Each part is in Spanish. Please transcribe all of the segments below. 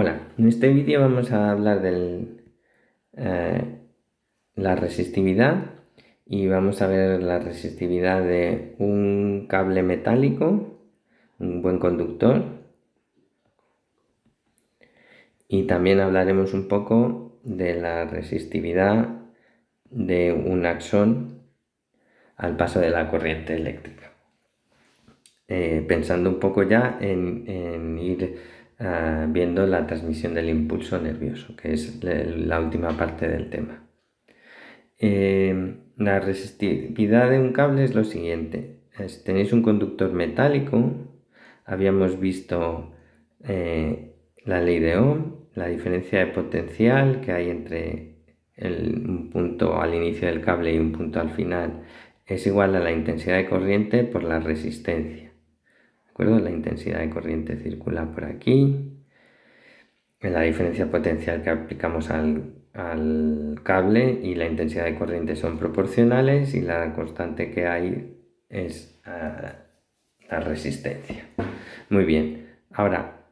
Hola, en este vídeo vamos a hablar de la resistividad y vamos a ver la resistividad de un cable metálico, un buen conductor, y también hablaremos un poco de la resistividad de un axón al paso de la corriente eléctrica. Pensando un poco ya en ir viendo la transmisión del impulso nervioso, que es la última parte del tema. La resistividad de un cable es lo siguiente. Tenéis un conductor metálico, habíamos visto la ley de Ohm, la diferencia de potencial que hay entre un punto al inicio del cable y un punto al final es igual a la intensidad de corriente por la resistencia. ¿De acuerdo? La intensidad de corriente circula por aquí. La diferencia potencial que aplicamos al cable y la intensidad de corriente son proporcionales y la constante que hay es la resistencia. Muy bien, ahora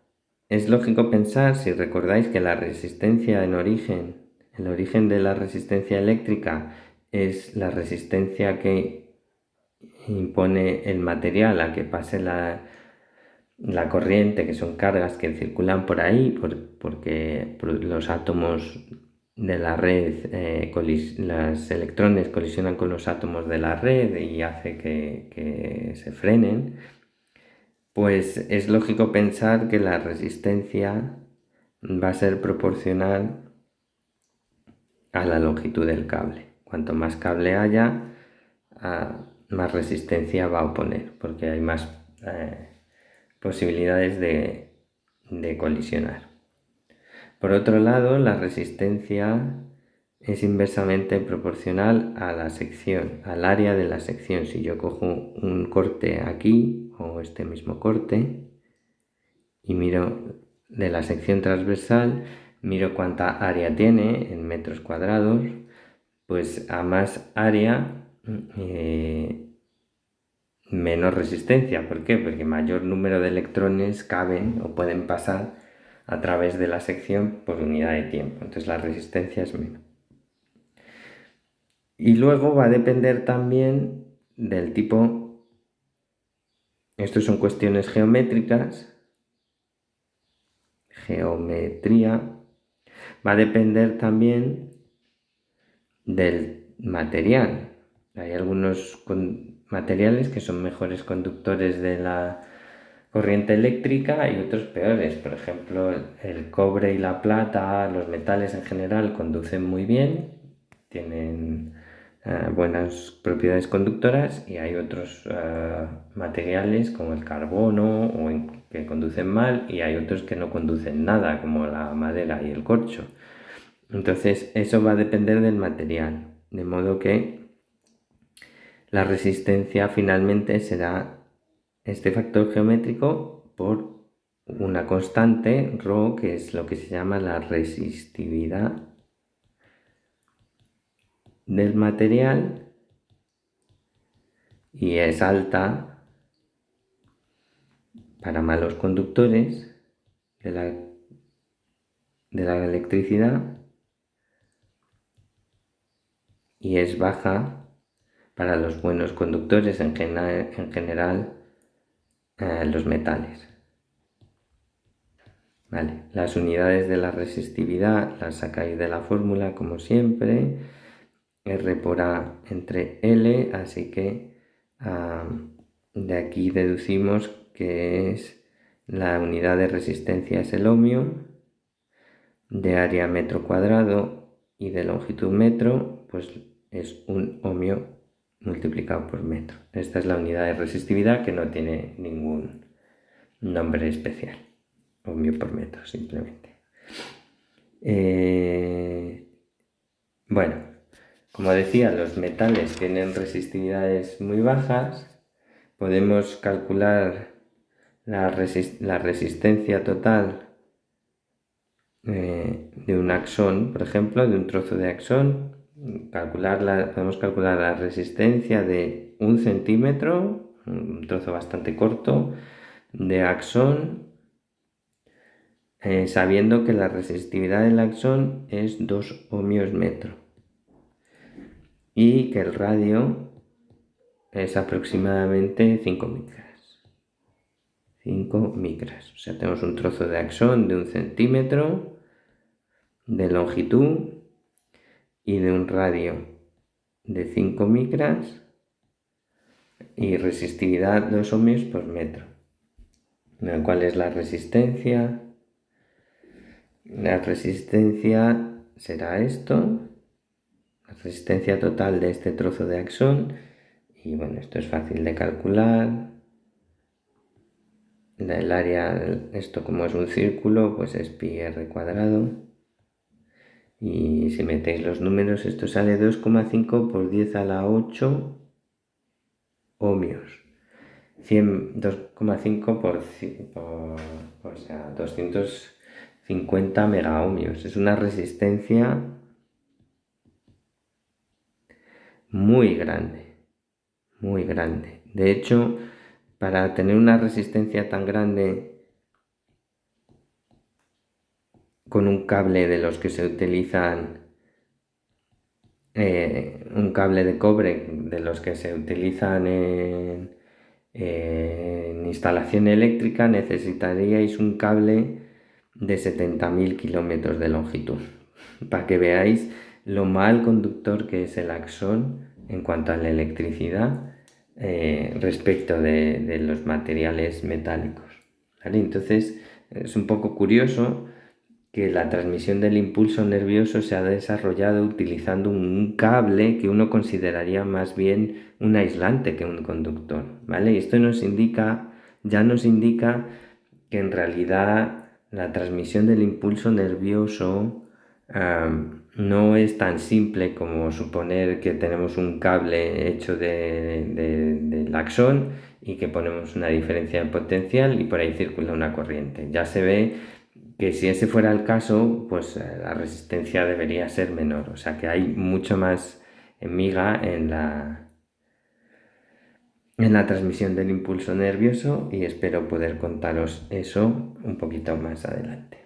es lógico pensar, si recordáis, que la resistencia el origen de la resistencia eléctrica es la resistencia que impone el material a que pase la corriente, que son cargas que circulan por ahí, porque los átomos de la red, los electrones colisionan con los átomos de la red y hace que se frenen, pues es lógico pensar que la resistencia va a ser proporcional a la longitud del cable. Cuanto más cable haya, más resistencia va a oponer, porque hay más posibilidades de colisionar. Por otro lado, la resistencia es inversamente proporcional a la sección, al área de la sección. Si yo cojo un corte aquí, o este mismo corte, y miro de la sección transversal, miro cuánta área tiene en metros cuadrados, pues a más área, menos resistencia. ¿Por qué? Porque mayor número de electrones caben o pueden pasar a través de la sección por unidad de tiempo. Entonces la resistencia es menos. Y luego va a depender también del tipo. Estos son cuestiones geométricas. Geometría. Va a depender también del material. Hay algunos materiales que son mejores conductores de la corriente eléctrica y otros peores. Por ejemplo, el cobre y la plata, los metales en general conducen muy bien, tienen buenas propiedades conductoras, y hay otros materiales como el carbono que conducen mal, y hay otros que no conducen nada, como la madera y el corcho. Entonces eso va a depender del material, de modo que la resistencia finalmente será este factor geométrico por una constante ρ, que es lo que se llama la resistividad del material, y es alta para malos conductores de la electricidad y es baja para los buenos conductores, en general los metales. Vale. Las unidades de la resistividad las sacáis de la fórmula, como siempre, R por A entre L, así que de aquí deducimos que la unidad de resistencia es el ohmio, de área metro cuadrado y de longitud metro, pues es un ohmio multiplicado por metro. Esta es la unidad de resistividad, que no tiene ningún nombre especial. Ohmio por metro, simplemente. Bueno, como decía, los metales tienen resistividades muy bajas. Podemos calcular la resistencia total de un axón, por ejemplo, de un trozo de axón. Podemos calcular la resistencia de 1 centímetro, un trozo bastante corto de axón, sabiendo que la resistividad del axón es 2 ohmios metro y que el radio es aproximadamente 5 micras. 5 micras. O sea, tenemos un trozo de axón de 1 centímetro de longitud y de un radio de 5 micras y resistividad 2 ohmios por metro. ¿Cuál es la resistencia? La resistencia será esto, la resistencia total de este trozo de axón, y bueno, esto es fácil de calcular. El área, esto como es un círculo, pues es pi r cuadrado, y si metéis los números, esto sale 2,5 por 10 a la 8 ohmios. 2,5 o sea, 250 megaohmios. Es una resistencia muy grande, muy grande. De hecho, para tener una resistencia tan grande con un cable de los que se utilizan, un cable de cobre de los que se utilizan en instalación eléctrica, necesitaríais un cable de 70.000 kilómetros de longitud, para que veáis lo mal conductor que es el axón en cuanto a la electricidad respecto de los materiales metálicos, ¿vale? Entonces es un poco curioso que la transmisión del impulso nervioso se ha desarrollado utilizando un cable que uno consideraría más bien un aislante que un conductor, ¿vale? Y esto ya nos indica que en realidad la transmisión del impulso nervioso no es tan simple como suponer que tenemos un cable hecho del axón y que ponemos una diferencia de potencial y por ahí circula una corriente. Ya se ve que si ese fuera el caso, pues la resistencia debería ser menor. O sea que hay mucho más miga en la transmisión del impulso nervioso y espero poder contaros eso un poquito más adelante.